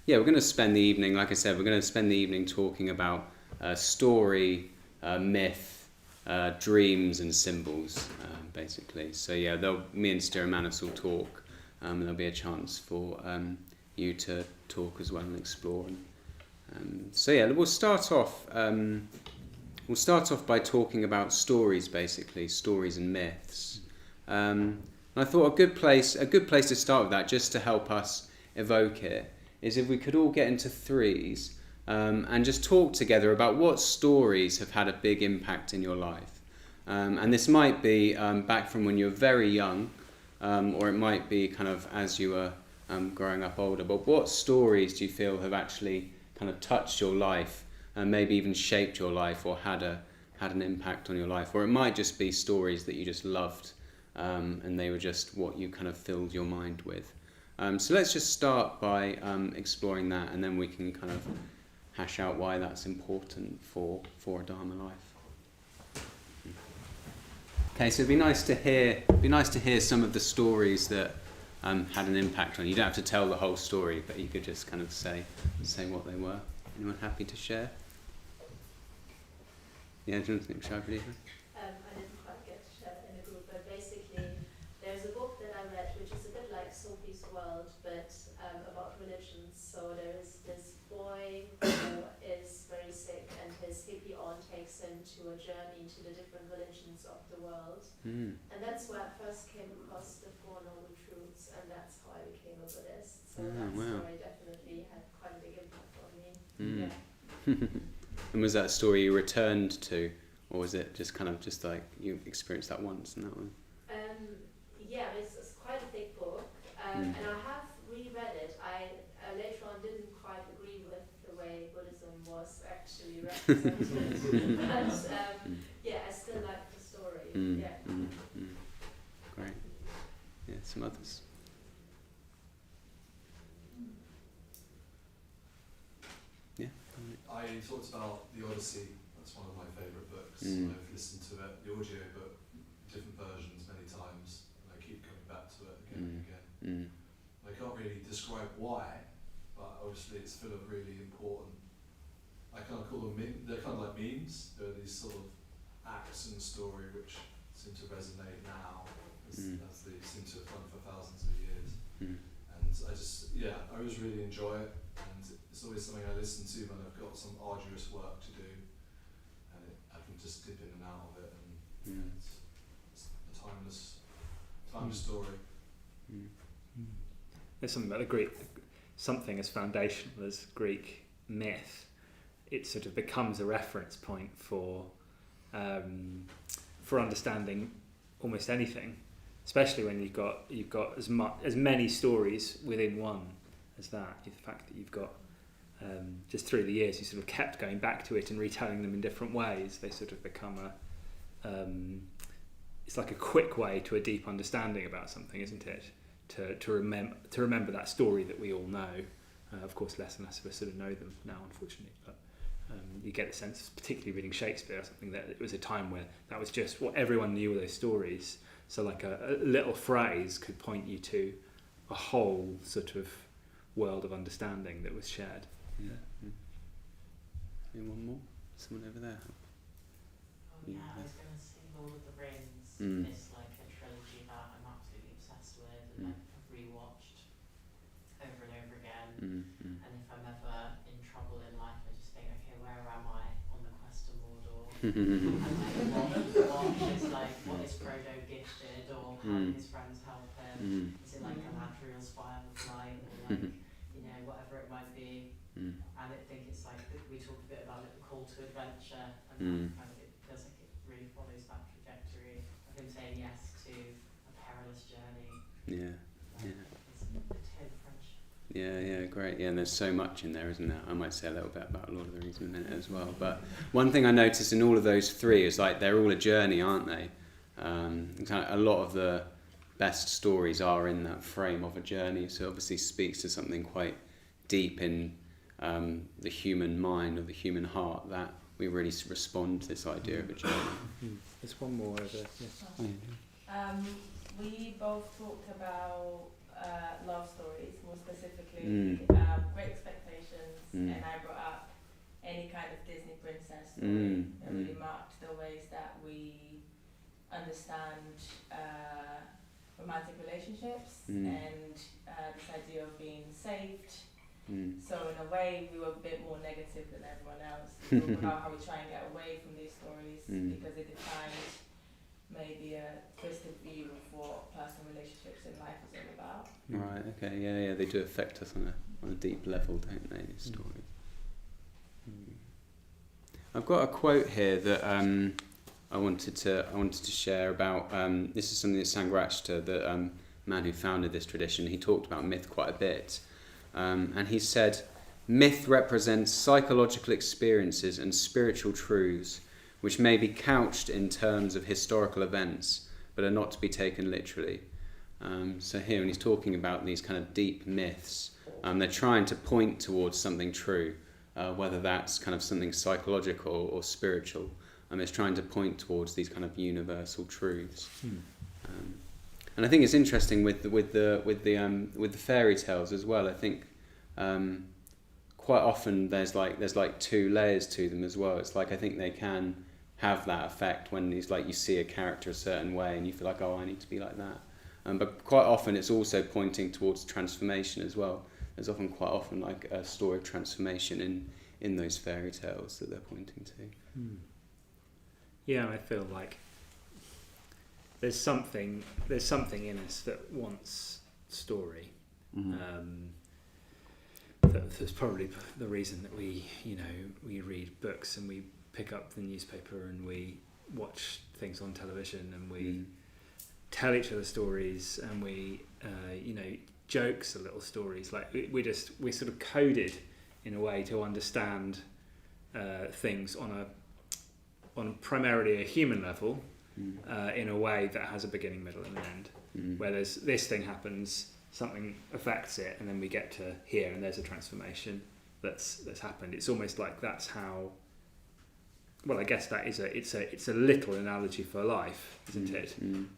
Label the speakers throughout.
Speaker 1: we're going to spend the evening, like I said, we're going to spend the evening talking about story, myth, dreams and symbols, basically. So yeah, me and Sthiramanas will talk, and there'll be a chance for you to talk as well and explore. So yeah, we'll start off by talking about stories, basically, stories and myths. I thought a good place to start with that, just to help us evoke it, is if we could all get into threes and just talk together about what stories have had a big impact in your life. And this might be back from when you were very young, or it might be kind of as you were growing up older. But what stories do you feel have actually kind of touched your life and maybe even shaped your life or had an impact on your life? Or it might just be stories that you just loved, and they were just what you kind of filled your mind with. So let's just start by exploring that, and then we can kind of hash out why that's important for a Dharma life. Okay, so it'd be nice to hear some of the stories that had an impact on you. You don't have to tell the whole story, but you could just kind of say what they were. Anyone happy to share? Yeah, do you want to think, Shai?
Speaker 2: I didn't quite get to share it in a group, but basically there's a book that I read which is a bit like Sophie's World, but about religions. So there's this boy who is very sick, and his hippie aunt takes him to a journey to the different religions of the world. And that's where I first came across the Four Noble Truths, and that's how I became a Buddhist. So that story definitely had quite a big impact on me. Yeah.
Speaker 1: And was that a story you returned to, or was it just kind of just like you experienced that once and that one?
Speaker 2: Yeah, it's quite a thick book, and I have reread it. I later on didn't quite agree with the way Buddhism was actually represented, but yeah, I still like the story.
Speaker 1: Great. Yeah, some others. Yeah.
Speaker 3: I talked about the Odyssey. That's one of my favourite books. I've listened to it, the audio book, different versions many times, and I keep coming back to it again and again. I can't really describe why, but obviously it's full of really important, I kind of call them they're kind of like memes. There are these sort of acts in the story which seem to resonate now as they seem to have done for thousands of years. And I always really enjoy it, and it's always something I listen to when I've got some arduous work to do, and I can just dip in and out of it, and it's a timeless story.
Speaker 4: There's something about the Greek, something as foundational as Greek myth. It sort of becomes a reference point for understanding almost anything, especially when you've got as many stories within one as that. The fact that you've got just through the years you sort of kept going back to it and retelling them in different ways. They sort of become it's like a quick way to a deep understanding about something, isn't it? To remember that story that we all know. Of course, less and less of us sort of know them now, unfortunately. But you get a sense, particularly reading Shakespeare or something, that it was a time where that was just what everyone knew, all those stories. So like a little phrase could point you to a whole sort of world of understanding that was shared.
Speaker 1: Maybe one more? Someone over there?
Speaker 5: I was going to say Lord of the Rings. It's like a trilogy that I'm absolutely obsessed with, and I've rewatched over and over again. And if I'm ever in trouble in life, I just think, okay, where am I on the quest to Mordor? It's like, what is Frodo gifted, or how do his friends help him? Is it like Galadriel's fire of light, or like, whatever it might be? And I think it's like, we talk a bit about it, the call to adventure, and kind of, it feels like it really follows that trajectory of him saying yes to a perilous journey. It's a tale of friendship.
Speaker 1: Yeah, great. Yeah, and there's so much in there, isn't there? I might say a little bit about Lord of the Rings in a minute as well. But one thing I noticed in all of those three is like they're all a journey, aren't they? A lot of the best stories are in that frame of a journey, so it obviously speaks to something quite deep in the human mind or the human heart, that we really respond to this idea of a journey.
Speaker 4: There's one more over there.
Speaker 6: We both talked about love stories, more specifically Great Expectations story. It really marked the ways that we understand romantic relationships and this idea of being saved. So in a way, we were a bit more negative than everyone else. How we try and get away from these stories because they defined maybe a twisted view of what personal relationships in life is all about.
Speaker 1: Right. Okay. Yeah. They do affect us on a deep level, don't they? These stories. I've got a quote here that I wanted to share about. This is something that Sanghadharin, the man who founded this tradition, he talked about myth quite a bit. And he said, myth represents psychological experiences and spiritual truths which may be couched in terms of historical events, but are not to be taken literally. So here, when he's talking about these kind of deep myths, they're trying to point towards something true, whether that's kind of something psychological or spiritual. It's trying to point towards these kind of universal truths. And I think it's interesting with the fairy tales as well. I think quite often there's like two layers to them as well. It's like I think they can have that effect when it's like you see a character a certain way and you feel like, oh, I need to be like that. But quite often it's also pointing towards transformation as well. There's often quite often like a story of transformation in those fairy tales that they're pointing to.
Speaker 4: Yeah, I feel like there's something in us that wants story. That's probably the reason that we read books and we pick up the newspaper and we watch things on television and we tell each other stories and we jokes are little stories. Like we're sort of coded in a way to understand things on primarily a human level. In a way that has a beginning, middle and an end, where there's this thing happens, something affects it, and then we get to here and there's a transformation that's happened. It's almost like that's how, well, I guess that is it's a little analogy for life, isn't it?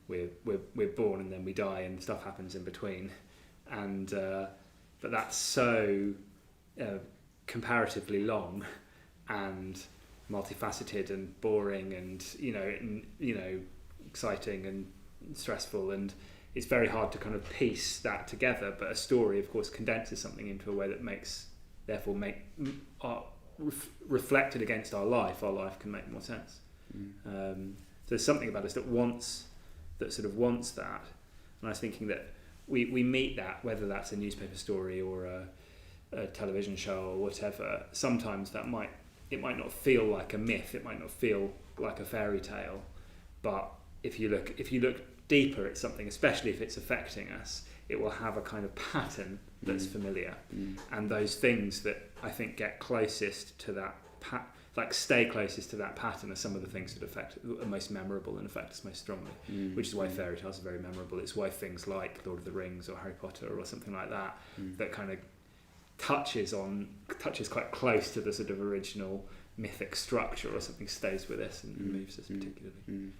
Speaker 4: We're born and then we die and stuff happens in between, and but that's so comparatively long and multifaceted and boring and exciting and stressful, and it's very hard to kind of piece that together. But a story, of course, condenses something into a way that reflected against our life can make more sense. So there's something about us that wants that, and I was thinking that we meet that, whether that's a newspaper story or a television show or whatever. Sometimes it might not feel like a myth, it might not feel like a fairy tale, but if you look deeper at something, especially if it's affecting us, it will have a kind of pattern that's familiar. And those things that I think get closest to that stay closest to that pattern are some of the things that are most memorable and affect us most strongly, which is why fairy tales are very memorable. It's why things like Lord of the Rings or Harry Potter or something like that that kind of touches quite close to the sort of original mythic structure or something stays with us and moves us particularly.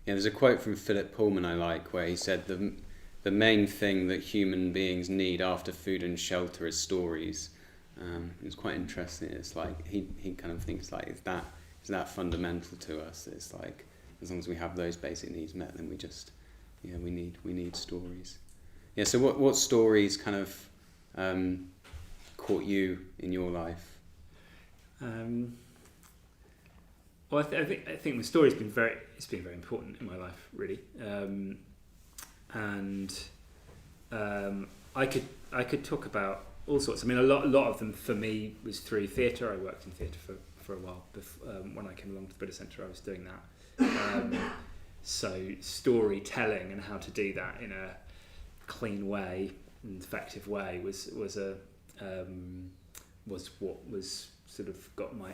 Speaker 1: Yeah, there's a quote from Philip Pullman I like where he said the main thing that human beings need after food and shelter is stories. It's quite interesting. It's like he kind of thinks like is that fundamental to us? It's like as long as we have those basic needs met, then we need stories. Yeah. So what stories kind of caught you in your life?
Speaker 4: Well, I think the story's been very important in my life, really, and I could talk about all sorts. I mean, a lot of them for me was through theatre. I worked in theatre for a while. When I came along to the Buddhist Centre, I was doing that. So storytelling and how to do that in a clean way, and effective way was what was sort of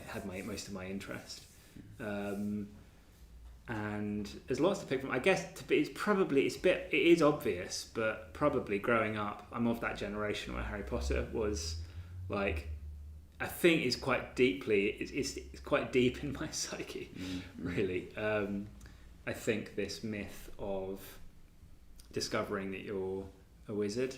Speaker 4: had most of my interest. And there's lots to pick from. I guess it is obvious, but probably growing up, I'm of that generation where Harry Potter was like, I think it's quite quite deep in my psyche, really. I think this myth of discovering that you're a wizard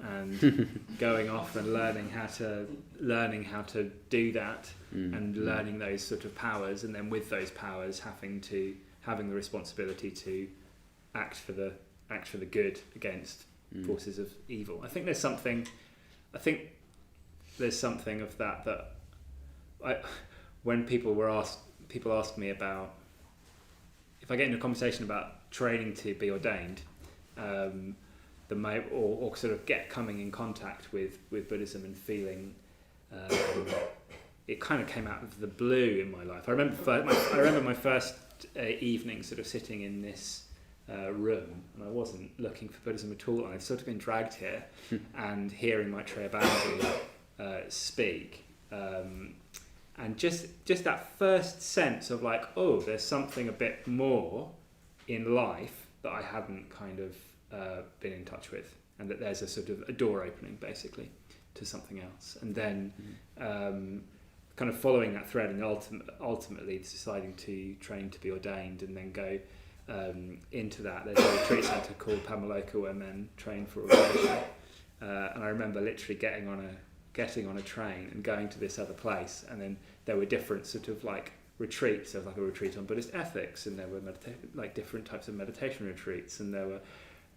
Speaker 4: and going off and learning how to do that, and learning those sort of powers, and then with those powers having the responsibility to act for the good against forces of evil. I think there's something of that when people ask me about, if I get into a conversation about training to be ordained, or sort of coming in contact with Buddhism and feeling it kind of came out of the blue in my life. I remember my first evening sort of sitting in this room, and I wasn't looking for Buddhism at all. I'd sort of been dragged here and hearing Maitreya Balaji speak, and just that first sense of like, oh, there's something a bit more in life that I hadn't kind of been in touch with, and that there's a sort of a door opening basically to something else, and then kind of following that thread, and ultimately deciding to train to be ordained, and then go into that. There's a retreat centre called Pamaloka where men train for ordination, and I remember literally getting on a train and going to this other place, and then there were different sort of like retreats. There was like a retreat on Buddhist ethics, and there were different types of meditation retreats, and there were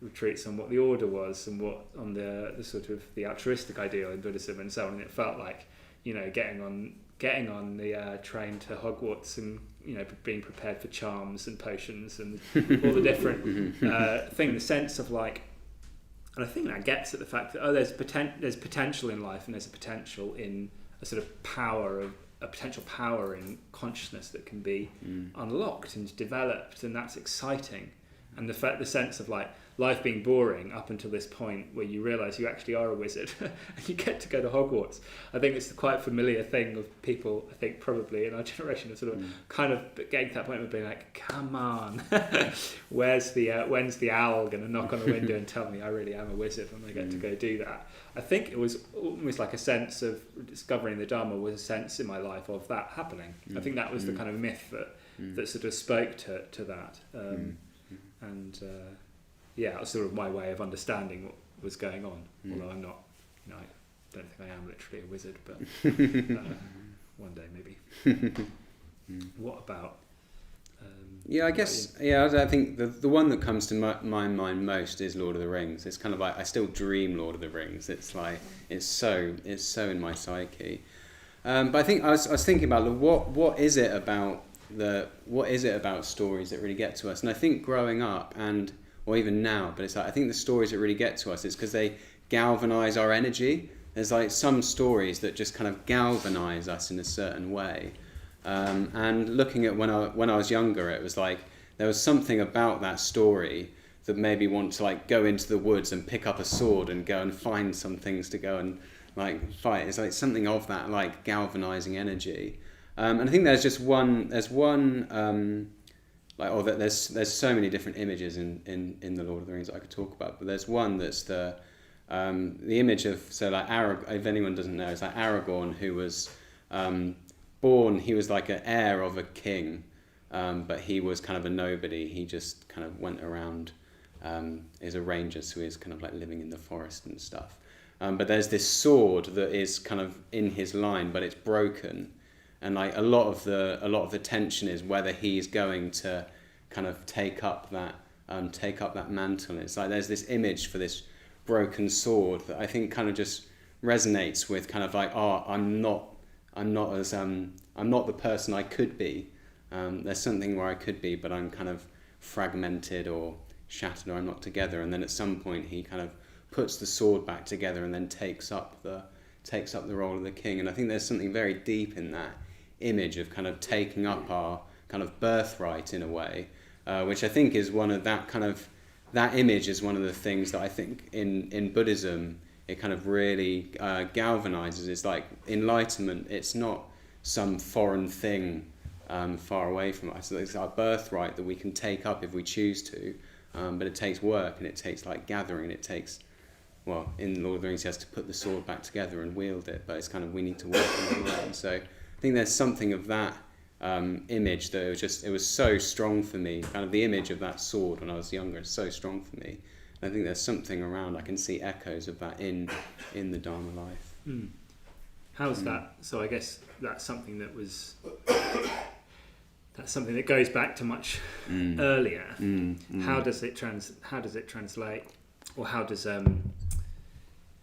Speaker 4: retreats on what the order was, and what on the sort of the altruistic ideal in Buddhism, and so on. And it felt like, you know, getting on the train to Hogwarts, and, you know, being prepared for charms and potions and all the different thing. The sense of like, and I think that gets at the fact that there's potential in life, and there's a potential in a sort of potential power in consciousness that can be unlocked and developed, and that's exciting. And the sense of like life being boring up until this point where you realise you actually are a wizard and you get to go to Hogwarts. I think it's a quite familiar thing of people, I think probably in our generation, of sort of kind of getting to that point of being like, come on, when's the owl going to knock on the window and tell me I really am a wizard and I get to go do that. I think it was almost like a sense of discovering the Dharma was a sense in my life of that happening. I think that was the kind of myth that sort of spoke to that. And it was sort of my way of understanding what was going on. Although I'm not, you know, I don't think I am literally a wizard, but one day maybe. What about?
Speaker 1: I think the one that comes to my mind most is Lord of the Rings. It's kind of like I still dream Lord of the Rings. It's like it's so in my psyche. But I think I was thinking about what is it about stories that really get to us? And I think growing up or even now, but it's like I think the stories that really get to us is because they galvanize our energy. There's like some stories that just kind of galvanize us in a certain way. And looking at when I was younger, it was like there was something about that story that made me want to like go into the woods and pick up a sword and go and find some things to go and like fight. It's like something of that like galvanizing energy. And I think there's so many different images in the Lord of the Rings that I could talk about, but there's one that's the image of, so like if anyone doesn't know, it's like Aragorn, who was born, he was like an heir of a king, but he was kind of a nobody. He just kind of went around as a ranger, so he's kind of like living in the forest and stuff. But there's this sword that is kind of in his line, but it's broken. And like a lot of the tension is whether he's going to kind of take up that mantle. It's like there's this image for this broken sword that I think kind of just resonates with kind of like, I'm not the person I could be. There's something where I could be, but I'm kind of fragmented or shattered, or I'm not together. And then at some point he kind of puts the sword back together and then takes up the role of the king. And I think there's something very deep in that image of kind of taking up our kind of birthright in a way, which I think is one of that image is one of the things that I think in Buddhism it kind of really galvanizes. It's like enlightenment. It's not some foreign thing far away from us. It's our birthright that we can take up if we choose to, but it takes work, and it takes like gathering. It takes, well, in Lord of the Rings he has to put the sword back together and wield it, but it's kind of we need to work on that. And so I think there's something of that image that it was so strong for me. Kind of the image of that sword when I was younger is so strong for me. I think there's something around. I can see echoes of that in the Dharma life.
Speaker 4: How's that? So I guess that's something that goes back to much earlier. How does it translate, or how does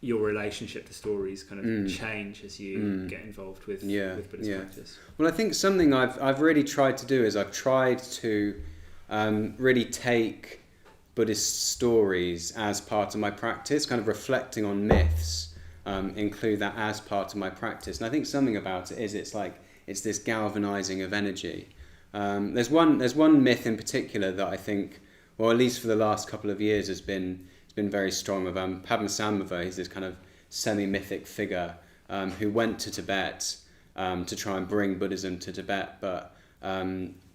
Speaker 4: your relationship to stories kind of change as you get involved with Buddhist practice?
Speaker 1: Well, I think something I've really tried to do is I've tried to really take Buddhist stories as part of my practice, kind of reflecting on myths, include that as part of my practice. And I think something about it is it's this galvanizing of energy. There's one myth in particular that I think, or at least for the last couple of years, has been very strong of Padmasambhava. He's this kind of semi-mythic figure who went to Tibet to try and bring Buddhism to Tibet, but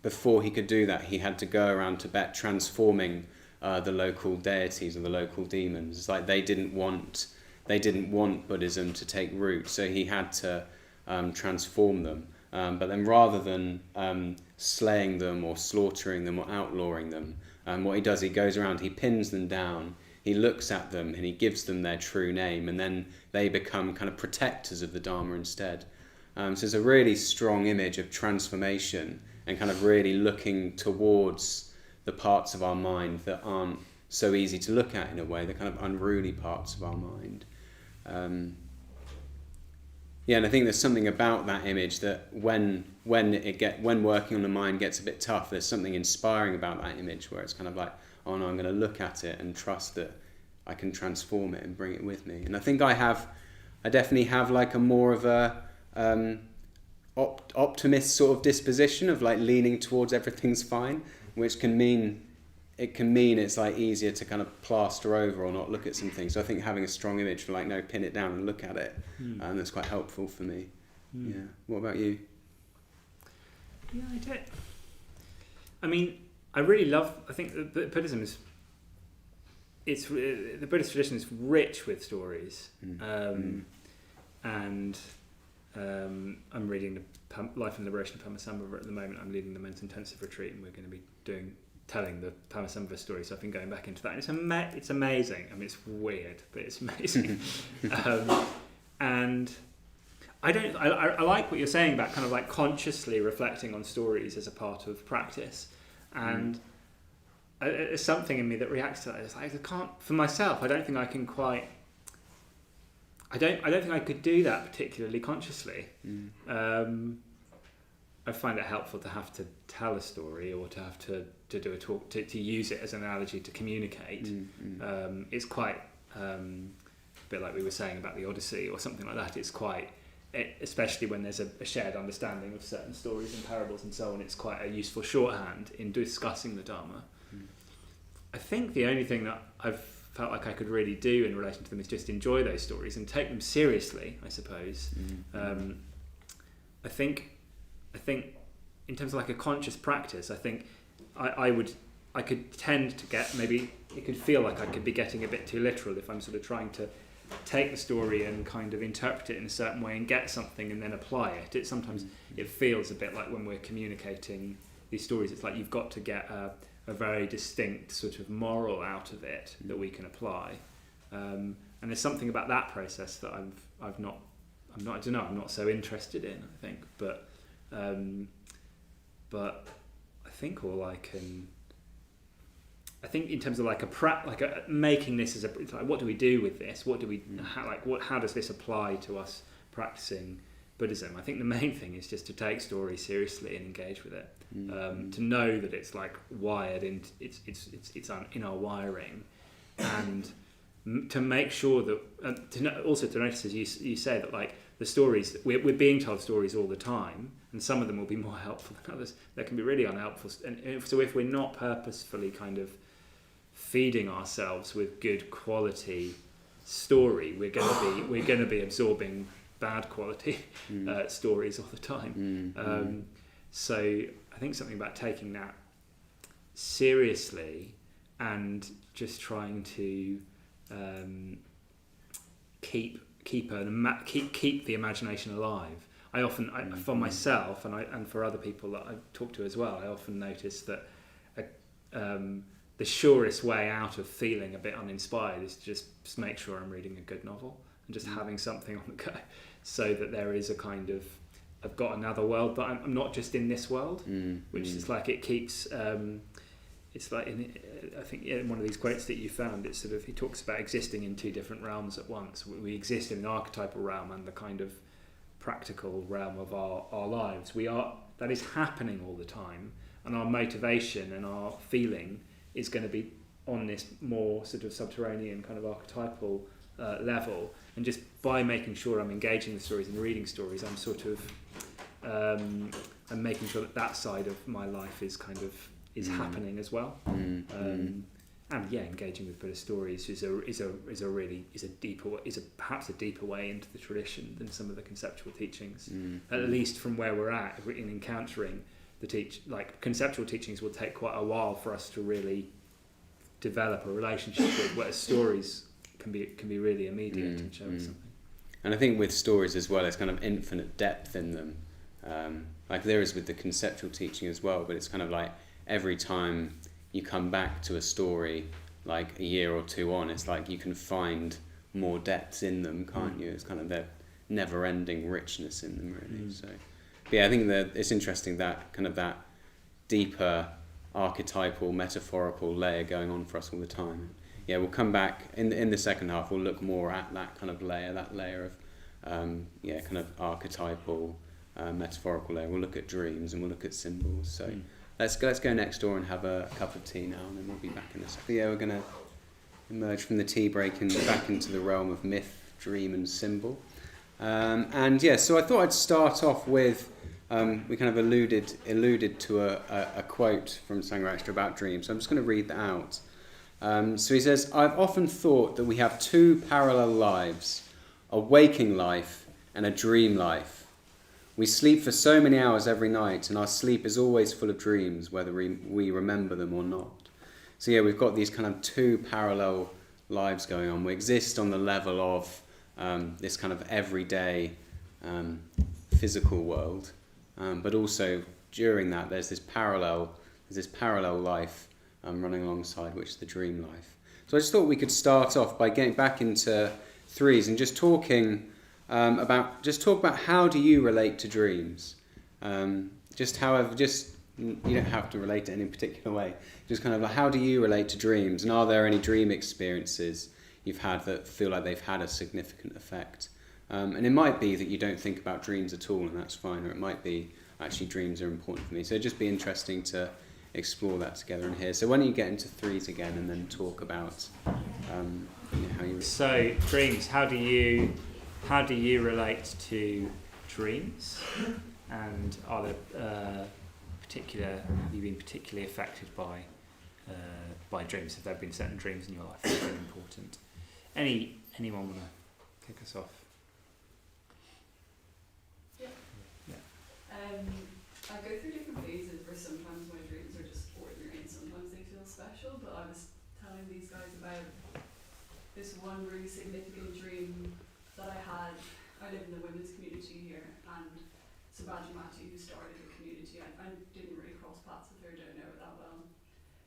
Speaker 1: before he could do that, he had to go around Tibet transforming the local deities or the local demons. It's like they didn't want Buddhism to take root, so he had to transform them. But then rather than slaying them or slaughtering them or outlawing them, what he does, he goes around, he pins them down, he looks at them and he gives them their true name, and then they become kind of protectors of the Dharma instead. So it's a really strong image of transformation and kind of really looking towards the parts of our mind that aren't so easy to look at in a way, the kind of unruly parts of our mind. And I think there's something about that image that when working on the mind gets a bit tough, there's something inspiring about that image where it's kind of like, oh no, I'm going to look at it and trust that I can transform it and bring it with me. And I think I definitely have like a more of a optimist sort of disposition of like leaning towards everything's fine, which can mean it's like easier to kind of plaster over or not look at some things. So I think having a strong image for like, no, pin it down and look at it, that's quite helpful for me. Yeah. What about you?
Speaker 4: Yeah, I do. I mean, I really love. I think that Buddhism is. The Buddhist tradition is rich with stories, and I'm reading the Life and Liberation of Padmasambhava at the moment. I'm leading the men's intensive retreat, and we're going to be telling the Padmasambhava story. So I've been going back into that. And it's amazing. I mean, it's weird, but it's amazing. And I like what you're saying about kind of like consciously reflecting on stories as a part of practice, and there's something in me that reacts to that. It's like I can't, for myself, I don't think I can quite. I don't think I could do that particularly consciously. I find it helpful to have to tell a story or to have to do a talk, to use it as an analogy to communicate. It's quite a bit like we were saying about the Odyssey or something like that. It's quite, especially when there's a shared understanding of certain stories and parables and so on, it's quite a useful shorthand in discussing the Dharma. I think the only thing that I've felt like I could really do in relation to them is just enjoy those stories and take them seriously, I suppose. I think in terms of like a conscious practice, I think I could tend to get, maybe it could feel like I could be getting a bit too literal if I'm sort of trying to take the story and kind of interpret it in a certain way and get something and then apply it. Sometimes it feels a bit like when we're communicating these stories, it's like you've got to get a very distinct sort of moral out of it that we can apply. And there's something about that process that I'm not so interested in, I think, but I think in terms of like making this as a, like, what do we do with this? How does this apply to us practicing Buddhism? I think the main thing is just to take stories seriously and engage with it. To know that it's like wired in, it's in our wiring, and to make sure that also to notice, as you say, that like the stories we're being told stories all the time, and some of them will be more helpful than others. They can be really unhelpful, and so if we're not purposefully kind of feeding ourselves with good quality story, we're going to be absorbing bad quality stories all the time. So I think something about taking that seriously and just trying to keep the imagination alive. I often, for myself and for other people that I talk to as well, I often notice that the surest way out of feeling a bit uninspired is to just make sure I'm reading a good novel and just having something on the go, so that there is a kind of, I've got another world, but I'm not just in this world, which is like, it keeps, it's like, I think in one of these quotes that you found, it's sort of, he talks about existing in two different realms at once. We exist in the archetypal realm and the kind of practical realm of our lives. That is happening all the time, and our motivation and our feeling is going to be on this more sort of subterranean kind of archetypal level. And just by making sure I'm engaging with stories and reading stories, I'm sort of I'm making sure that side of my life is kind of happening as well. And yeah, engaging with Buddhist stories is perhaps a deeper way into the tradition than some of the conceptual teachings. At least from where we're at in encountering the conceptual teachings will take quite a while for us to really develop a relationship with, whereas stories can be really immediate and show us something.
Speaker 1: And I think with stories as well, there's kind of infinite depth in them, like there is with the conceptual teaching as well, but it's kind of like every time you come back to a story, like a year or two on, it's like you can find more depths in them, can't you? It's kind of that never-ending richness in them, really. So, but yeah, I think that it's interesting that kind of that deeper archetypal, metaphorical layer going on for us all the time. Yeah, we'll come back in the second half. We'll look more at that kind of layer, that layer of kind of archetypal, metaphorical layer. We'll look at dreams and we'll look at symbols. So let's go next door and have a cup of tea now, and then we'll be back in a second. Yeah, we're going to emerge from the tea break and back into the realm of myth, dream, and symbol. So I thought I'd start off with we kind of alluded to a quote from Sanghadharin about dreams. So I'm just going to read that out. So he says, "I've often thought that we have two parallel lives, a waking life and a dream life. We sleep for so many hours every night, and our sleep is always full of dreams, whether we remember them or not." So yeah, we've got these kind of two parallel lives going on. We exist on the level of this kind of everyday physical world, but also during that there's this parallel life running alongside, which is the dream life. So I just thought we could start off by getting back into threes and just talk about how do you relate to dreams. You don't have to relate in any particular way. Just kind of like, how do you relate to dreams, and are there any dream experiences you've had that feel like they've had a significant effect? And it might be that you don't think about dreams at all, and that's fine, or it might be actually dreams are important for me. So it'd just be interesting to explore that together in here. So why don't you get into threes again and then talk about how you...
Speaker 4: So dreams, how do you relate to dreams, and are there have you been particularly affected by dreams? Have there been certain dreams in your life that have been important? Anyone want to kick us off?
Speaker 7: I go through different phases where sometimes my dreams are just ordinary and sometimes they feel special, but I was telling these guys about this one really significant dream that I had. I live in the women's community here, and Sanghadharin, who started the community, I didn't really cross paths with her, don't know her that well,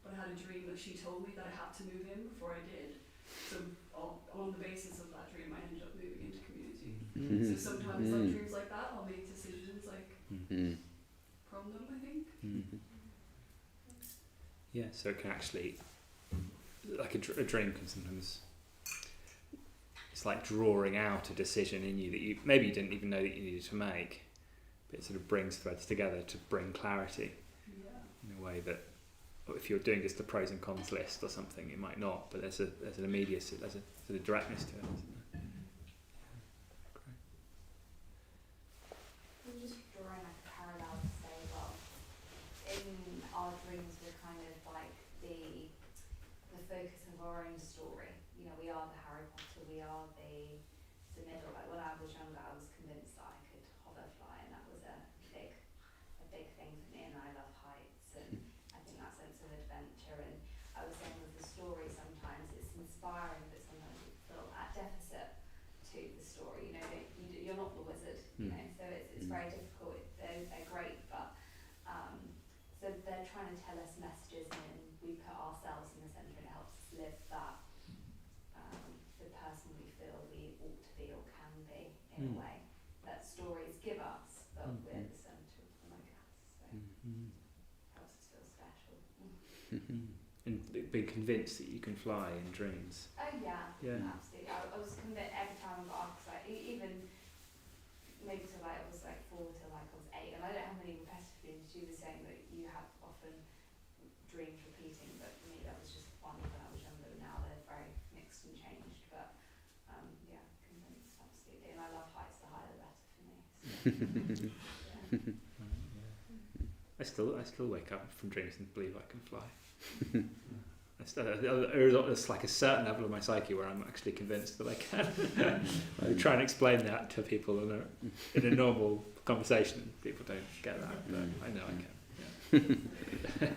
Speaker 7: but I had a dream that she told me that I had to move in before I did. So on the basis of that dream, I ended up moving into community. So sometimes like dreams like that, I'll make decisions like from them, I think.
Speaker 4: Yeah, so it can actually, like a dream can sometimes, it's like drawing out a decision in you that you didn't even know that you needed to make, but it sort of brings threads together to bring clarity in a way that if you're doing just a pros and cons list or something, it might not, but there's an immediacy, there's a sort of directness to it, isn't there?
Speaker 8: I'm just drawing like a parallel to say, well, in our dreams we're kind of like the focus of our own story. You know, we are the Harry Potter, we are the middle. Like when I was younger, I was convinced that I could hoverfly, and that was a big thing for me, and I love heights, and I think that sense of adventure. And I was saying with the story, sometimes it's inspiring, but sometimes you feel at deficit to the story. You know, you're not the wizard. You know, so it's very difficult. They're great, but so they're trying to tell us messages in we put ourselves in the centre and it helps us live that, the person we feel we ought to be or can be in a way that stories give us, but we're the centre of them, I guess. So helps us feel special.
Speaker 4: And being convinced that you can fly in dreams.
Speaker 8: Oh yeah,
Speaker 4: Yeah.
Speaker 8: absolutely. I was convinced every time I got up, because even maybe till I was like 4 till like I was 8, and I don't have many repetitive dreams. You were saying that you have often dreams repeating, but for me that was just one when I was younger. Now they're very mixed and changed, but yeah, convinced absolutely. And I love heights. The higher the better for me. So, yeah.
Speaker 4: I still wake up from dreams and believe I can fly. There's like a certain level of my psyche where I'm actually convinced that I can. I try and explain that to people in a normal conversation. People don't get that, but I know I can. Yeah.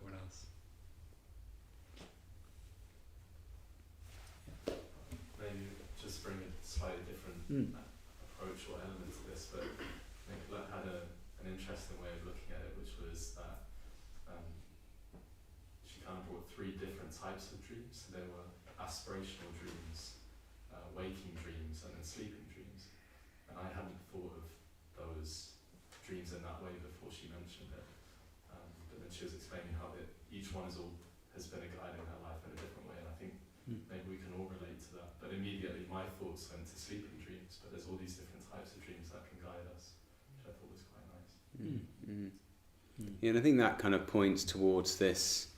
Speaker 4: What else?
Speaker 3: Maybe just bring a slightly different approach or element to this, but Nicola had an interesting way of looking at it, which was that she kind of brought 3 different types of dreams. So there were aspirational dreams, waking dreams, and then sleeping dreams. And I hadn't thought of those dreams in that way before she mentioned it. But then she was explaining how that each one has been a guide in her life in a different way, and I think maybe we can all relate to that. But immediately my thoughts went to sleeping dreams, but there's all these different types of dreams that can guide us, which I thought was quite nice.
Speaker 1: Yeah, and I think that kind of points towards this.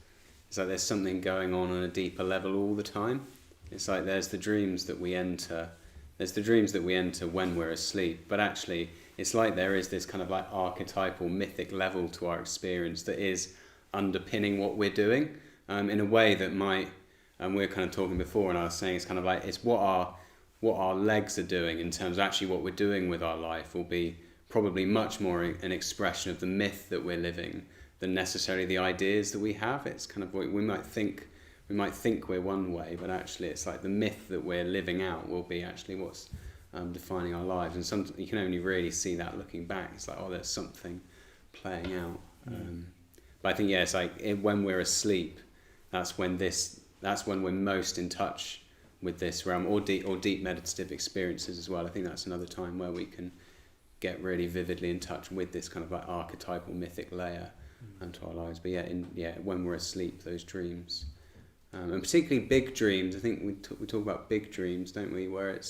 Speaker 1: It's like there's something going on a deeper level all the time. It's like there's the dreams that we enter. There's the dreams that we enter when we're asleep, but actually it's like there is this kind of like archetypal mythic level to our experience that is underpinning what we're doing in a way that might, and we were kind of talking before, and I was saying it's kind of like it's what our legs are doing in terms of actually what we're doing with our life will be probably much more an expression of the myth that we're living than necessarily the ideas that we have. It's kind of what we might think we're one way, but actually it's like the myth that we're living out will be actually what's defining our lives. And sometimes you can only really see that looking back. It's like, oh, there's something playing out. But I think, yeah, it's like when we're asleep, that's when we're most in touch with this realm, or deep meditative experiences as well. I think that's another time where we can get really vividly in touch with this kind of like archetypal mythic layer to our lives. But when we're asleep, those dreams, and particularly big dreams. I think we talk about big dreams, don't we? Where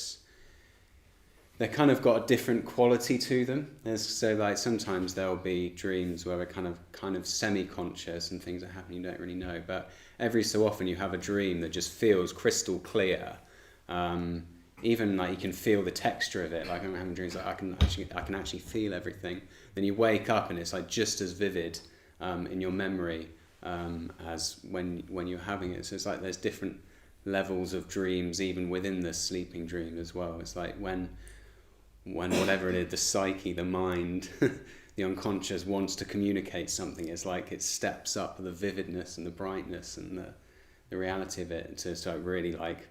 Speaker 1: they're kind of got a different quality to them. So like sometimes there'll be dreams where we're kind of semi-conscious and things are happening you don't really know. But every so often you have a dream that just feels crystal clear. Even like you can feel the texture of it. Like I'm having dreams like I can actually feel everything. Then you wake up and it's like just as vivid in your memory as when you're having it. So it's like there's different levels of dreams even within the sleeping dream as well. It's like when whatever it is, the psyche, the mind, the unconscious wants to communicate something. It's like it steps up the vividness and the brightness and the reality of it to start really like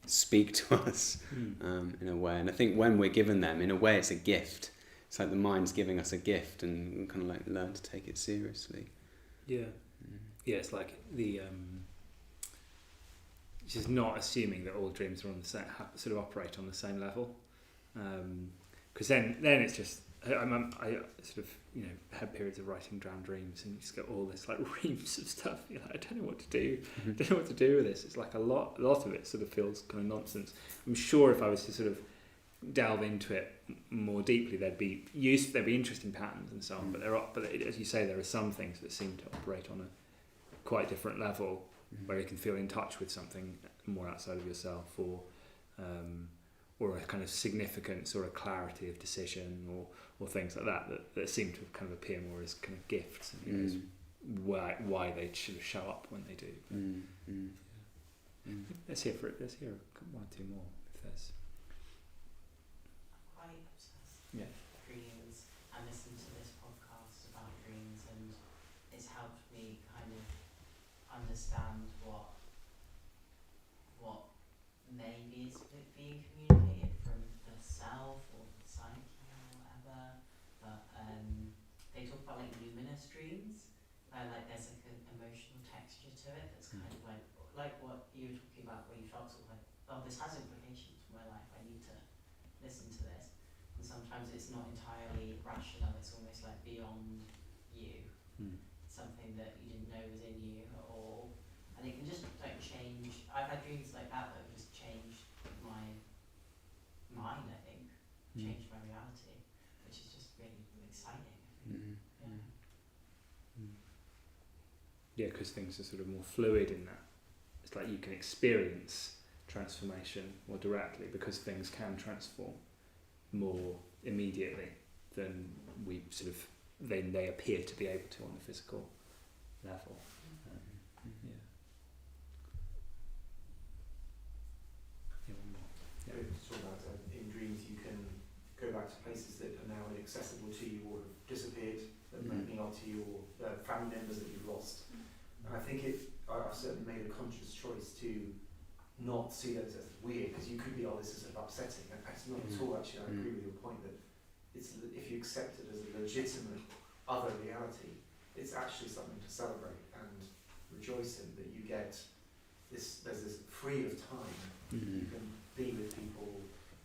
Speaker 1: speak to us in a way. And I think when we're given them, in a way it's a gift. It's like the mind's giving us a gift and we kind of like learn to take it seriously. Yeah,
Speaker 4: it's like the just not assuming that all dreams are on the same, sort of operate on the same level, because then it's just I sort of had periods of writing down dreams and you just get all this like reams of stuff. You're like, I don't know what to do. I don't know what to do with this. It's like a lot of it sort of feels kind of nonsense. I'm sure if I was to sort of delve into it more deeply, there'd be interesting patterns and so on. But as you say, there are some things that seem to operate on a quite different level, where you can feel in touch with something more outside of yourself, or a kind of significance or a clarity of decision, or things like that seem to kind of appear more as kind of gifts, and as why they sort of show up when they do. Let's hear one or two more if there's.
Speaker 5: Quite obsessed
Speaker 4: Yeah.
Speaker 5: with dreams. I listened to this podcast about dreams, and it's helped me kind of understand what maybe is being communicated from the self or the psyche or whatever. But they talk about like luminous dreams, like like there's like an emotional texture to it that's kind of like what you were talking about, where you felt sort of like, oh, this has implications for my life, I need to listen to this. And sometimes it's not entirely rational, it's almost like beyond you, something that you didn't know was in you at all. And it can just like change. I've had dreams like that that have just changed my mind, I think, changed my reality, which is just really exciting, I think.
Speaker 4: Yeah, because things are sort of more fluid in that. It's like you can experience transformation more directly because things can transform more immediately than they appear to be able to on the physical level.
Speaker 9: To talk about in dreams, you can go back to places that are now inaccessible to you or have disappeared, that mean a lot to you, or family members that you've lost. And I think I've certainly made a conscious choice to not see those as weird, because you could be, oh, this is sort of upsetting. And it's not at all, actually. I agree with your point that if you accept it as a legitimate other reality, it's actually something to celebrate and rejoice in, that you get there's this free of time. You can be with people,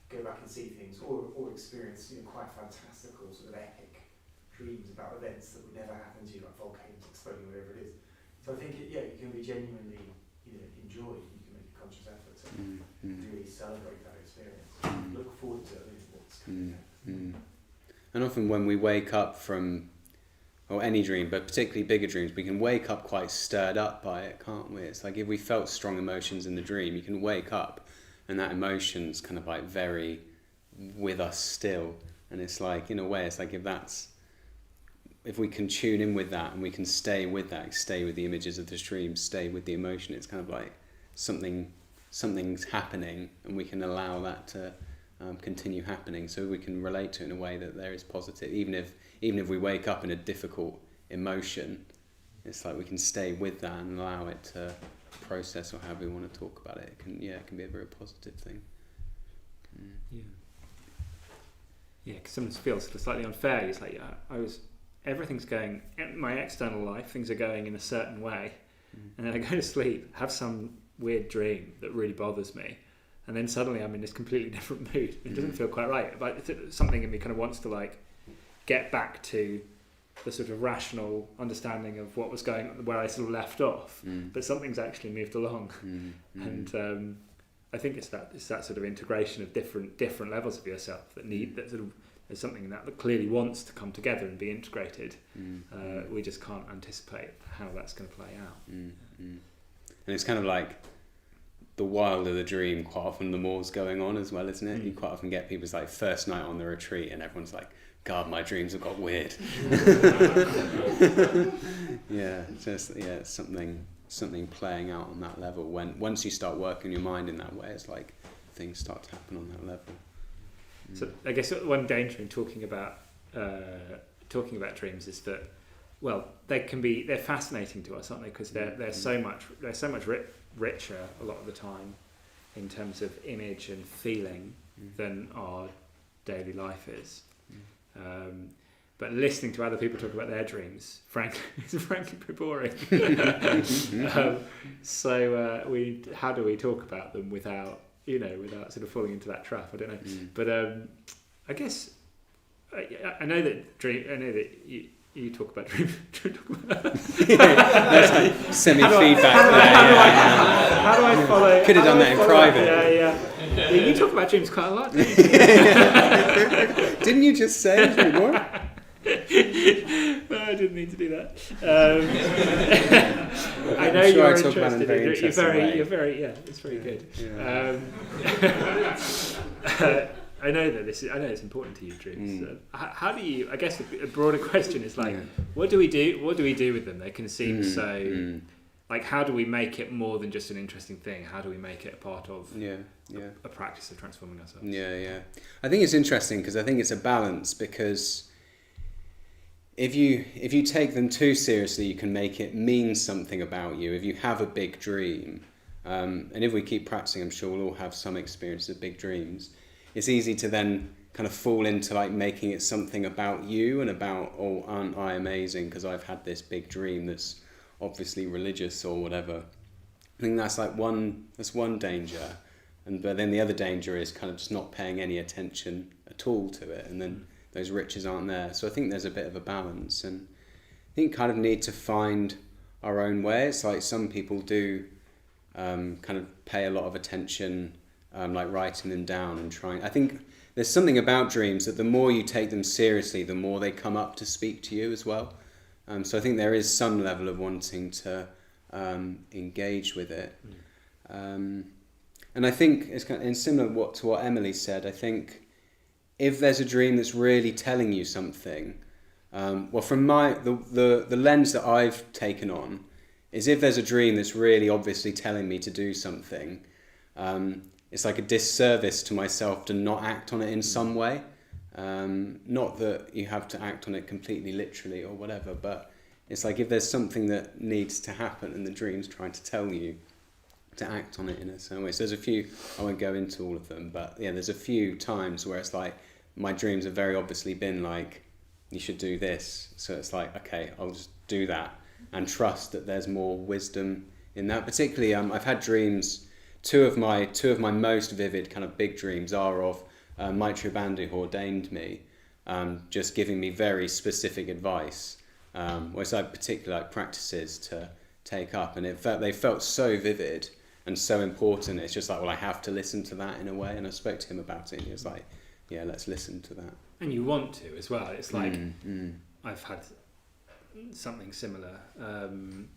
Speaker 9: go back and see things, or experience quite fantastical sort of epic dreams about events that would never happen to you, like volcanoes exploding, whatever it is. So I think you can be genuinely enjoy. You can make a conscious effort to really celebrate that experience. Look forward to what's coming next.
Speaker 1: And often when we wake up from, or any dream, but particularly bigger dreams, we can wake up quite stirred up by it, can't we? It's like if we felt strong emotions in the dream, you can wake up and that emotion's kind of like very with us still. And it's like, in a way, it's like if we can tune in with that and we can stay with that, stay with the images of the dream, stay with the emotion, it's kind of like something's happening, and we can allow that to continue happening, so we can relate to it in a way that there is positive. Even if we wake up in a difficult emotion, it's like we can stay with that and allow it to process, or however we want to talk about it. It can be a very positive thing.
Speaker 4: Yeah, because sometimes it feels slightly unfair. It's like everything's going in my external life, things are going in a certain way, and then I go to sleep, have some weird dream that really bothers me, and then suddenly I'm in this completely different mood. It doesn't feel quite right, but something in me kind of wants to like get back to the sort of rational understanding of what was going on, where I sort of left off, but something's actually moved along. And I think it's that sort of integration of different levels of yourself that sort of, there's something that clearly wants to come together and be integrated. We just can't anticipate how that's going to play out.
Speaker 1: And it's kind of like the wilder the dream, quite often the more's going on as well, isn't it? You quite often get people's like first night on the retreat and everyone's like, God, my dreams have got weird. It's something playing out on that level. Once you start working your mind in that way, it's like things start to happen on that level.
Speaker 4: So I guess one danger in talking about dreams is that, well, they're fascinating to us, aren't they? Because they're so much richer a lot of the time in terms of image and feeling than our daily life is. But listening to other people talk about their dreams, frankly, is pretty boring. How do we talk about them without sort of falling into that trap? I don't know. But I guess I know that you talk about dreams.
Speaker 1: There's like semi-feedback there.
Speaker 4: How do I follow?
Speaker 1: Could have done that in private.
Speaker 4: Yeah. You talk about dreams quite a lot.
Speaker 1: Didn't you just say anything more?
Speaker 4: No, I didn't mean to do that. I know
Speaker 1: sure
Speaker 4: you're
Speaker 1: I talk about it in a very
Speaker 4: interested.
Speaker 1: interesting
Speaker 4: It's very good.
Speaker 1: Yeah.
Speaker 4: I know it's important to you, dreams. How do you? I guess a broader question is like, what do we do? What do we do with them? They can seem so. Like, how do we make it more than just an interesting thing? How do we make it a part of a practice of transforming ourselves?
Speaker 1: Yeah. I think it's interesting because I think it's a balance, because if you take them too seriously, you can make it mean something about you. If you have a big dream, and if we keep practicing, I'm sure we'll all have some experience of big dreams. It's easy to then kind of fall into like making it something about you and about, oh, aren't I amazing because I've had this big dream that's obviously religious or whatever. I think that's like one danger, but then the other danger is kind of just not paying any attention at all to it, and then those riches aren't there. So I think there's a bit of a balance, and I think kind of need to find our own way. It's like some people do kind of pay a lot of attention, like writing them down and trying. I think there's something about dreams that the more you take them seriously, the more they come up to speak to you as well. So I think there is some level of wanting to engage with it. And I think it's kind of in similar to what Emily said. I think if there's a dream that's really telling you something, well, from the lens that I've taken on is if there's a dream that's really obviously telling me to do something, it's like a disservice to myself to not act on it in some way. Not that you have to act on it completely literally or whatever, but it's like if there's something that needs to happen and the dream's trying to tell you to act on it in a certain way. So there's a few, I won't go into all of them, but yeah, there's a few times where it's like my dreams have very obviously been like, you should do this. So it's like, okay, I'll just do that and trust that there's more wisdom in that. Particularly, I've had dreams. Two of my most vivid kind of big dreams are of Maitreya Bandhu, who ordained me, just giving me very specific advice, which I particularly like practices to take up, and they felt so vivid and so important. It's just like, well, I have to listen to that in a way. And I spoke to him about it, and he was like, yeah, let's listen to that.
Speaker 4: And you want to as well. It's like I've had something similar, and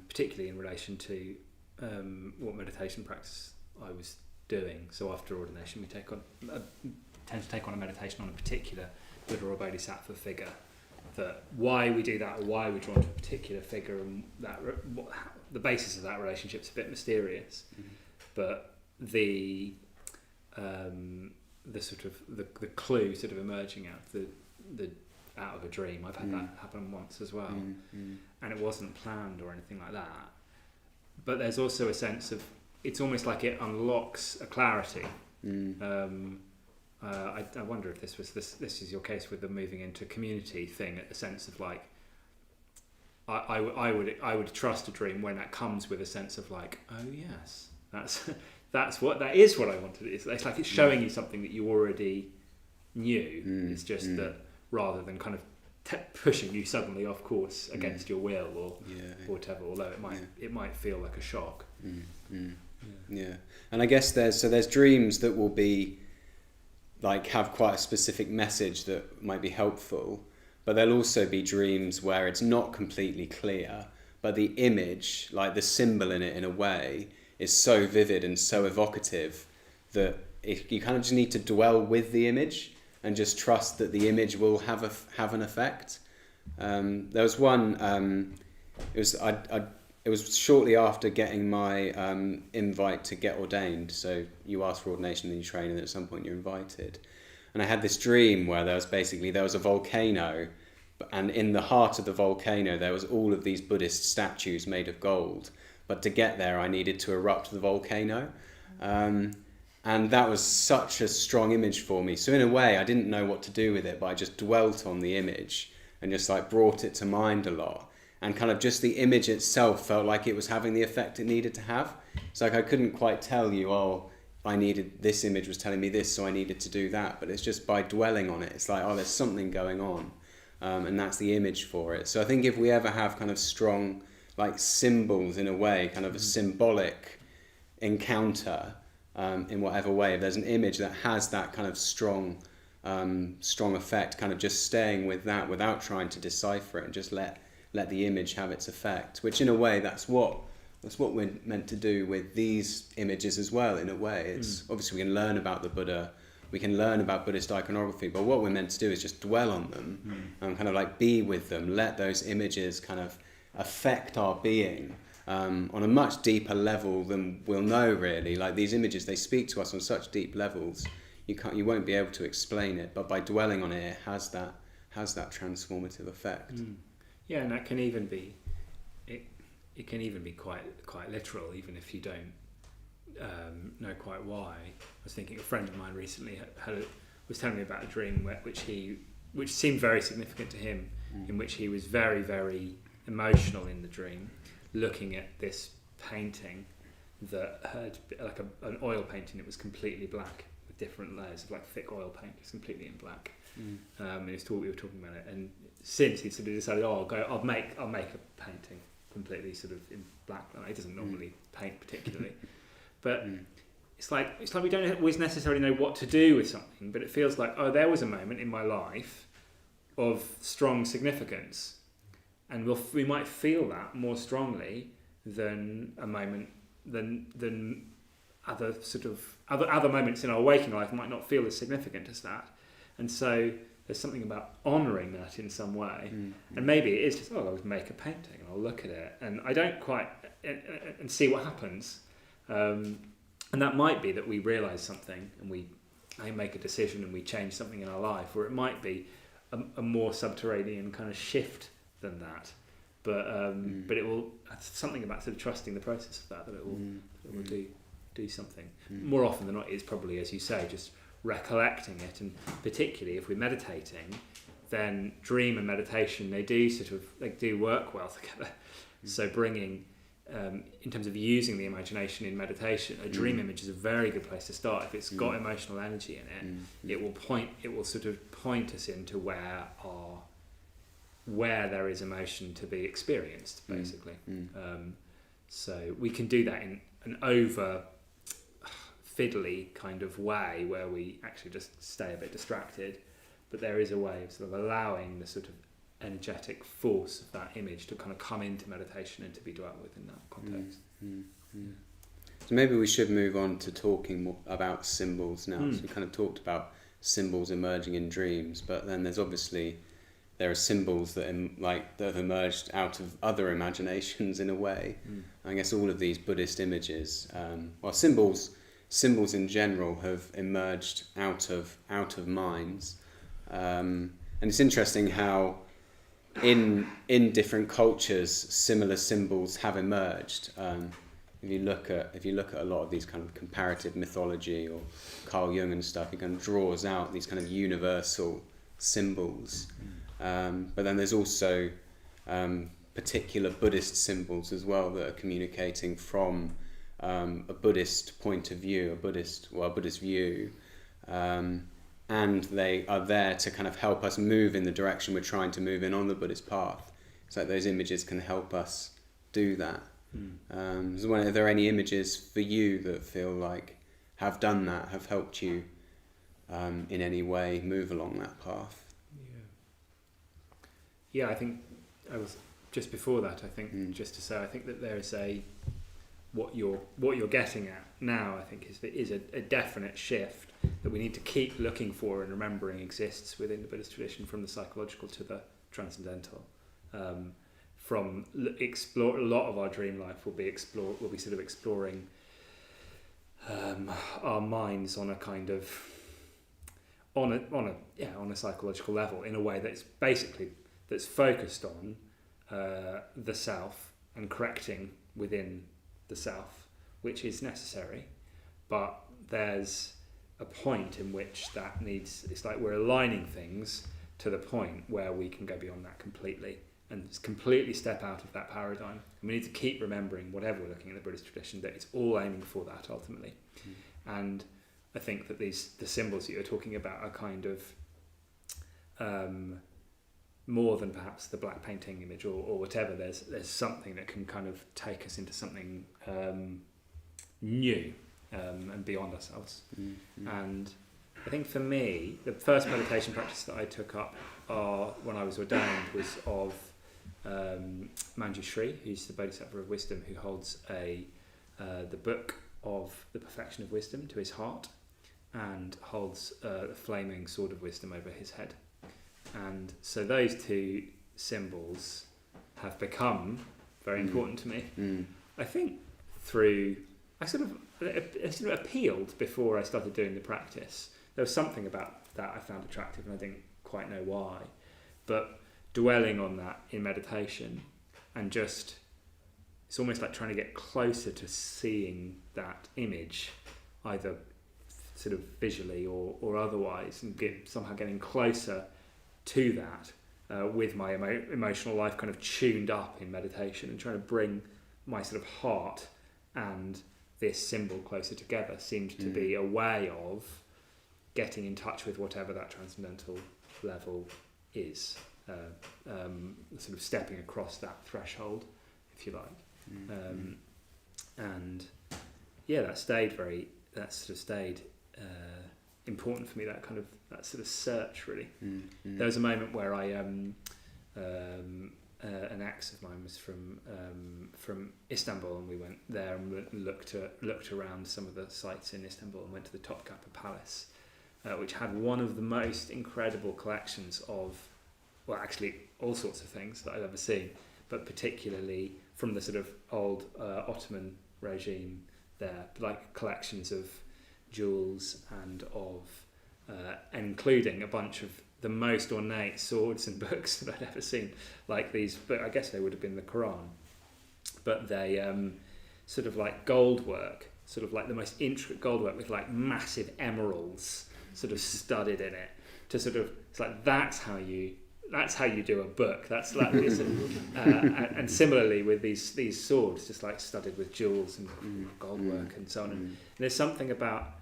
Speaker 4: particularly in relation to what meditation practice I was doing. So after ordination, we tend to take on a meditation on a particular Buddha or Bodhisattva figure. That why we do that, or why we're drawn to a particular figure, and that the basis of that relationship is a bit mysterious. But the sort of the clue sort of emerging out of a dream. I've had that happen once as well, and it wasn't planned or anything like that. But there's also a sense of, it's almost like it unlocks a clarity. I wonder if this is your case with the moving into community thing, a sense of like, I would trust a dream when that comes with a sense of like, oh yes, that is what I wanted. It's like it's showing you something that you already knew. It's just that rather than kind of pushing you suddenly off course against your will or whatever, although it might feel like a shock.
Speaker 1: Yeah, and I guess there's dreams that will be like have quite a specific message that might be helpful, but there'll also be dreams where it's not completely clear, but the image, like the symbol in it in a way, is so vivid and so evocative that you kind of just need to dwell with the image and just trust that the image will have an effect. There was one. It was shortly after getting my invite to get ordained. So you ask for ordination, then you train, and at some point you're invited. And I had this dream where there was a volcano, and in the heart of the volcano there was all of these Buddhist statues made of gold. But to get there, I needed to erupt the volcano. And that was such a strong image for me. So in a way, I didn't know what to do with it, but I just dwelt on the image and just like brought it to mind a lot. And kind of just the image itself felt like it was having the effect it needed to have. It's like I couldn't quite tell you, this image was telling me this, so I needed to do that. But it's just by dwelling on it, it's like, there's something going on. And that's the image for it. So I think if we ever have kind of strong like symbols in a way, kind of a symbolic encounter in whatever way, if there's an image that has that kind of strong effect, kind of just staying with that without trying to decipher it and just let the image have its effect, which in a way that's what we're meant to do with these images as well. In a way, it's obviously we can learn about the Buddha, we can learn about Buddhist iconography, but what we're meant to do is just dwell on them and kind of like be with them, let those images kind of affect our being on a much deeper level than we'll know really. Like these images, they speak to us on such deep levels, you won't be able to explain it, but by dwelling on it, it has that transformative effect.
Speaker 4: Yeah, and that can even be, it can even be quite literal, even if you don't know quite why. I was thinking a friend of mine recently was telling me about a dream which seemed very significant to him, in which he was very, very emotional in the dream, looking at this painting that had like an oil painting that was completely black with different layers of like thick oil paint. It's completely in black. And we were talking about it, and since he sort of decided, I'll make a painting completely sort of in black. He doesn't normally paint particularly, but it's like we don't always necessarily know what to do with something, but it feels like, there was a moment in my life of strong significance, and we might feel that more strongly than a moment than other sort of other moments in our waking life might not feel as significant as that. And so there's something about honouring that in some way. And maybe it is just, I'll make a painting and I'll look at it and I don't quite and see what happens. And that might be that we realise something and I make a decision and we change something in our life, or it might be a more subterranean kind of shift than that. But it will, something about sort of trusting the process of that it will do something. More often than not, it's probably, as you say, just recollecting it, and particularly if we're meditating, then dream and meditation they do work well together. So bringing in terms of using the imagination in meditation, a dream image is a very good place to start. If it's got emotional energy in it, it will sort of point us into where there is emotion to be experienced, basically. So we can do that in an over fiddly kind of way where we actually just stay a bit distracted, but there is a way of sort of allowing the sort of energetic force of that image to kind of come into meditation and to be dwelt with in that context.
Speaker 1: So maybe we should move on to talking more about symbols now. So we kind of talked about symbols emerging in dreams, but then there are symbols that have emerged out of other imaginations in a way. I guess all of these Buddhist images, symbols in general have emerged out of minds, and it's interesting how in different cultures similar symbols have emerged. If you look at a lot of these kind of comparative mythology or Carl Jung and stuff, he kind of draws out these kind of universal symbols. But then there's also particular Buddhist symbols as well that are communicating from a Buddhist point of view, a Buddhist view, and they are there to kind of help us move in the direction we're trying to move in on the Buddhist path. It's like those images can help us do that. Are there any images for you that feel like have done that, have helped you in any way move along that path?
Speaker 4: Yeah, I think I was just before that. I think just to say, I think that there is what you're getting at now. I think is a definite shift that we need to keep looking for and remembering exists within the Buddhist tradition, from the psychological to the transcendental. A lot of our dream life will be sort of exploring our minds on a kind of on a psychological level in a way that's focused on the self and correcting within the self, which is necessary, but there's a point in which it's like we're aligning things to the point where we can go beyond that completely and completely step out of that paradigm. And we need to keep remembering, whatever we're looking at the Buddhist tradition, that it's all aiming for that ultimately. And I think that the symbols that you're talking about are kind of more than perhaps the black painting image or whatever. There's something that can kind of take us into something new and beyond ourselves. And I think for me, the first meditation practice that I took up when I was ordained was of Manjushri, who's the Bodhisattva of wisdom, who holds the book of the perfection of wisdom to his heart and holds a flaming sword of wisdom over his head. And so those two symbols have become very important to me. I think I sort of appealed before I started doing the practice. There was something about that I found attractive and I didn't quite know why. But dwelling on that in meditation and just it's almost like trying to get closer to seeing that image, either sort of visually or otherwise, and somehow getting closer to that with my emotional life kind of tuned up in meditation, and trying to bring my sort of heart and this symbol closer together seemed to be a way of getting in touch with whatever that transcendental level is, sort of stepping across that threshold, if you like. And yeah, that sort of stayed important for me, that sort of search, really. There was a moment where I an ex of mine was from Istanbul, and we went there and looked around some of the sites in Istanbul, and went to the Topkapı Palace, which had one of the most incredible collections of, well, actually all sorts of things that I've ever seen, but particularly from the sort of old Ottoman regime there, like collections of jewels and of including a bunch of the most ornate swords and books that I'd ever seen, like these, but I guess they would have been the Quran, but they sort of like gold work, sort of like the most intricate gold work with like massive emeralds sort of studded in it, to sort of, it's like that's how you do a book. That's like this, and similarly with these swords, just like studded with jewels and gold work and so on. And there's something about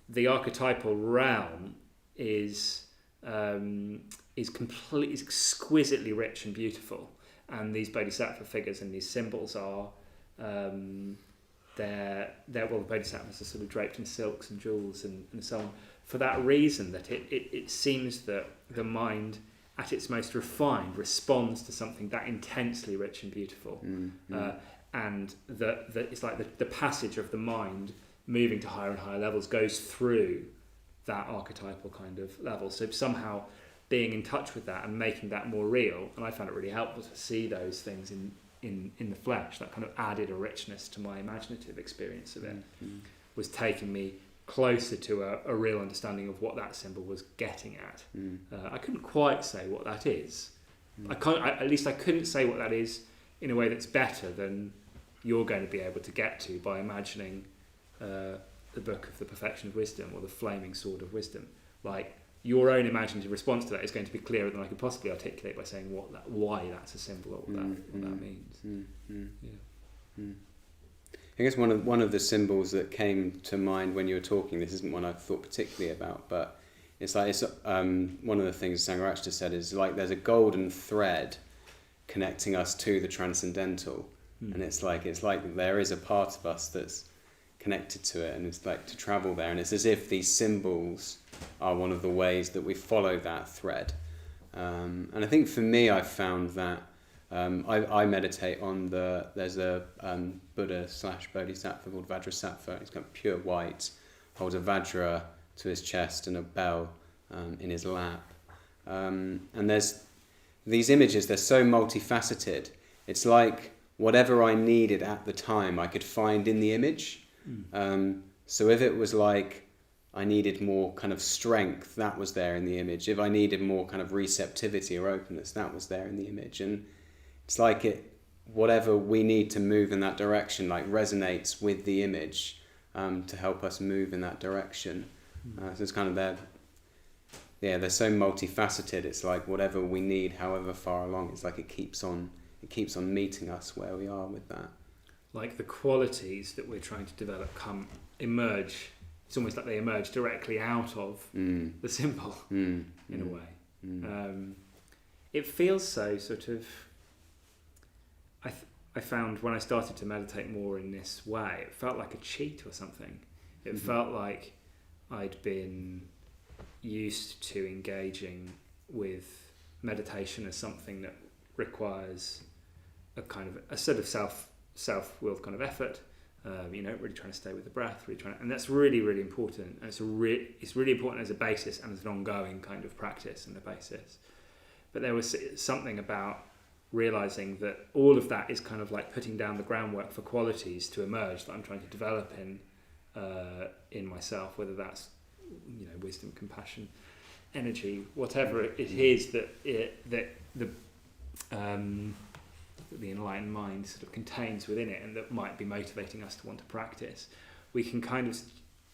Speaker 4: the archetypal realm is completely, exquisitely rich and beautiful, and these bodhisattva figures and these symbols are they're well, the bodhisattvas are sort of draped in silks and jewels and so on, for that reason, that it seems that the mind at its most refined responds to something that intensely rich and beautiful, and that it's like the passage of the mind moving to higher and higher levels goes through that archetypal kind of level. So somehow being in touch with that and making that more real, and I found it really helpful to see those things in the flesh. That kind of added a richness to my imaginative experience of it, was taking me closer to a real understanding of what that symbol was getting at. I couldn't quite say what that is. At least I couldn't say what that is in a way that's better than you're going to be able to get to by imagining the book of the perfection of wisdom, or the flaming sword of wisdom. Like, your own imaginative response to that is going to be clearer than I could possibly articulate by saying why that's a symbol, or what that means.
Speaker 1: I guess one of the symbols that came to mind when you were talking, this isn't one I've thought particularly about, but it's one of the things Sanghadharin just said is like there's a golden thread connecting us to the transcendental, and it's like there is a part of us that's connected to it, and it's like to travel there, and it's as if these symbols are one of the ways that we follow that thread. And I think for me, I've found that I meditate on there's a Buddha / Bodhisattva called Vajrasattva. He's got pure white, holds a Vajra to his chest and a bell in his lap. And there's these images, they're so multifaceted. It's like whatever I needed at the time, I could find in the image. So if it was like I needed more kind of strength, that was there in the image. If I needed more kind of receptivity or openness, that was there in the image. And it's like whatever we need to move in that direction, like resonates with the image to help us move in that direction. So it's kind of there. Yeah, they're so multifaceted. It's like whatever we need, however far along, it's like it keeps on meeting us where we are with that.
Speaker 4: Like the qualities that we're trying to develop emerge. It's almost like they emerge directly out of the symbol in a way. It feels so sort of. I found when I started to meditate more in this way, it felt like a cheat or something. It felt like I'd been used to engaging with meditation as something that requires a sort of self-willed kind of effort, really trying to stay with the breath, and that's really, really important. And it's really important as a basis and as an ongoing kind of practice and a basis. But there was something about realizing that all of that is kind of like putting down the groundwork for qualities to emerge that I'm trying to develop in myself, whether that's wisdom, compassion, energy, whatever it is that that the enlightened mind sort of contains within it, and that might be motivating us to want to practice, we can kind of,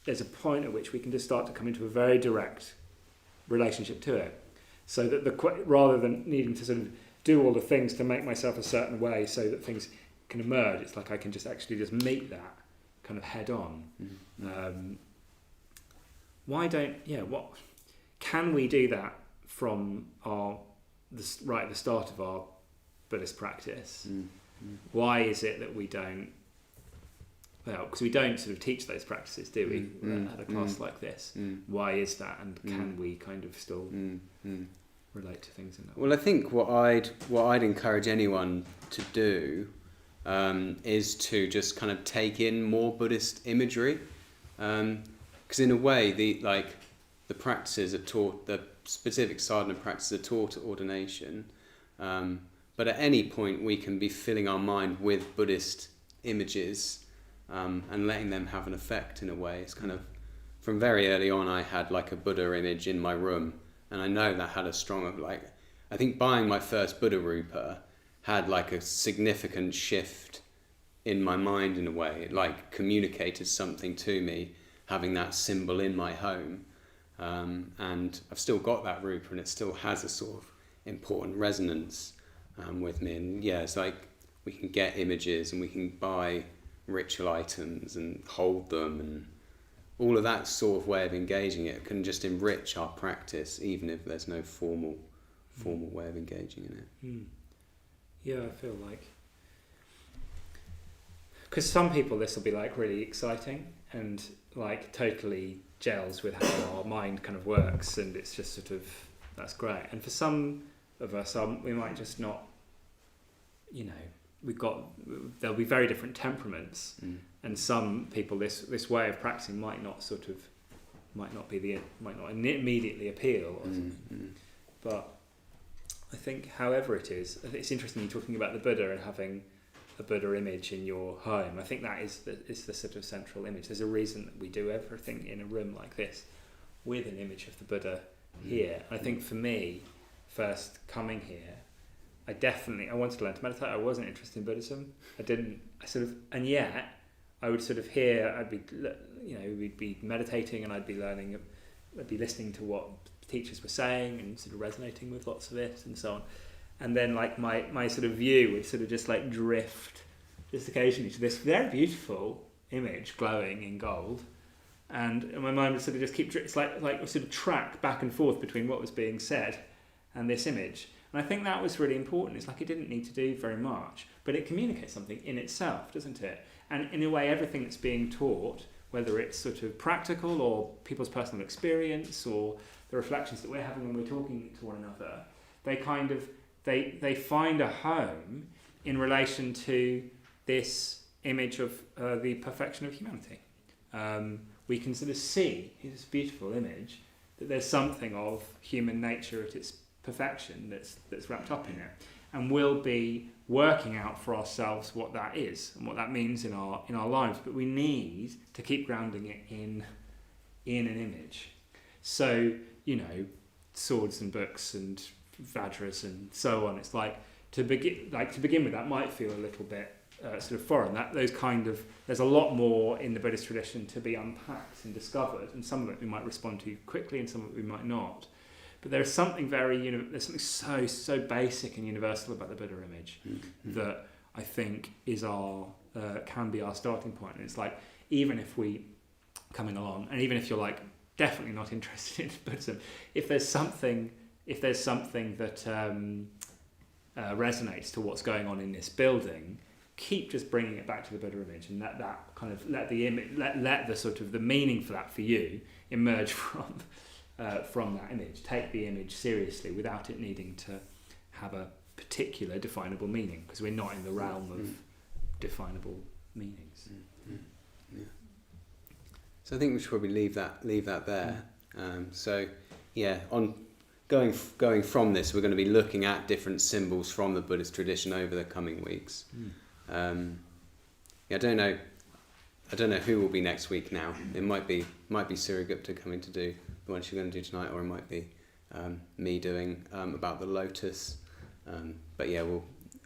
Speaker 4: there's a point at which we can just start to come into a very direct relationship to it. So that rather than needing to sort of do all the things to make myself a certain way so that things can emerge, it's like I can just actually just meet that kind of head on. What can we do that from right at the start of our Buddhist practice? Why is it that we don't? Well, because we don't sort of teach those practices, do we? At a class like this. Why is that? And can we kind of still relate to things in that way?
Speaker 1: Well, I think what I'd encourage anyone to do is to just kind of take in more Buddhist imagery, because in a way the practices are taught, the specific sadhana practices are taught at ordination, but at any point we can be filling our mind with Buddhist images and letting them have an effect in a way. It's kind of, from very early on I had like a Buddha image in my room, and I know that had a strong, I think buying my first Buddha Rupa had like a significant shift in my mind in a way. It like communicated something to me, having that symbol in my home. And I've still got that Rupa, and it still has a sort of important resonance with me. And yeah, it's like we can get images and we can buy ritual items and hold them, and all of that sort of way of engaging it can just enrich our practice, even if there's no formal way of engaging in it.
Speaker 4: Yeah, I feel like, because some people this will be like really exciting and like totally gels with how our mind kind of works, and it's just sort of, that's great. And for some of us, we might just not, there'll be very different temperaments, and some people this way of practicing might not immediately appeal or something. But I think, however it is, it's interesting you're talking about the Buddha and having a Buddha image in your home. I think that is the sort of central image. There's a reason that we do everything in a room like this with an image of the Buddha here. I think for me, first coming here, I wanted to learn to meditate. I wasn't interested in Buddhism. And yet I would sort of hear, we'd be meditating, and I'd be listening to what teachers were saying and sort of resonating with lots of it and so on. And then like my sort of view would sort of just like drift just occasionally to this very beautiful image glowing in gold, and my mind would sort of just keep, it's like sort of track back and forth between what was being said and this image. And I think that was really important. It's like it didn't need to do very much, but it communicates something in itself, doesn't it? And in a way, everything that's being taught, whether it's sort of practical or people's personal experience or the reflections that we're having when we're talking to one another, they find a home in relation to this image of the perfection of humanity. We can sort of see in this beautiful image that there's something of human nature at its perfection that's wrapped up in it, and we'll be working out for ourselves what that is and what that means in our lives. But we need to keep grounding it in an image. So swords and books and vajras and so on. It's like to begin with, that might feel a little bit sort of foreign. There's a lot more in the Buddhist tradition to be unpacked and discovered, and some of it we might respond to quickly, and some of it we might not. But there's something there's something so basic and universal about the Buddha image that I think is can be our starting point. And it's like, even if we coming along, and even if you're like definitely not interested in Buddhism, if there's something that resonates to what's going on in this building, keep just bringing it back to the Buddha image, and let that kind of let the sort of the meaning for that for you emerge from that image. Take the image seriously without it needing to have a particular definable meaning, because we're not in the realm of definable meanings.
Speaker 1: Yeah. So I think we should probably leave that there. On going from this, we're going to be looking at different symbols from the Buddhist tradition over the coming weeks. I don't know who will be next week now. It might be Suragupta coming to do the one she's going to do tonight, or it might be me doing about the lotus.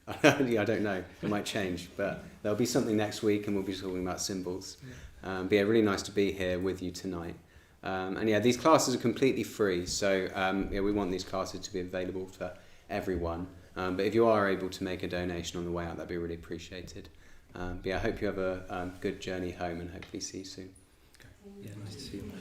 Speaker 1: I don't know. It might change, but there'll be something next week, and we'll be talking about symbols. But yeah, really nice to be here with you tonight. And yeah, these classes are completely free, so yeah, we want these classes to be available for everyone. But if you are able to make a donation on the way out, that'd be really appreciated. But yeah, I hope you have a good journey home, and hopefully see you soon.
Speaker 4: Yeah, nice to see you.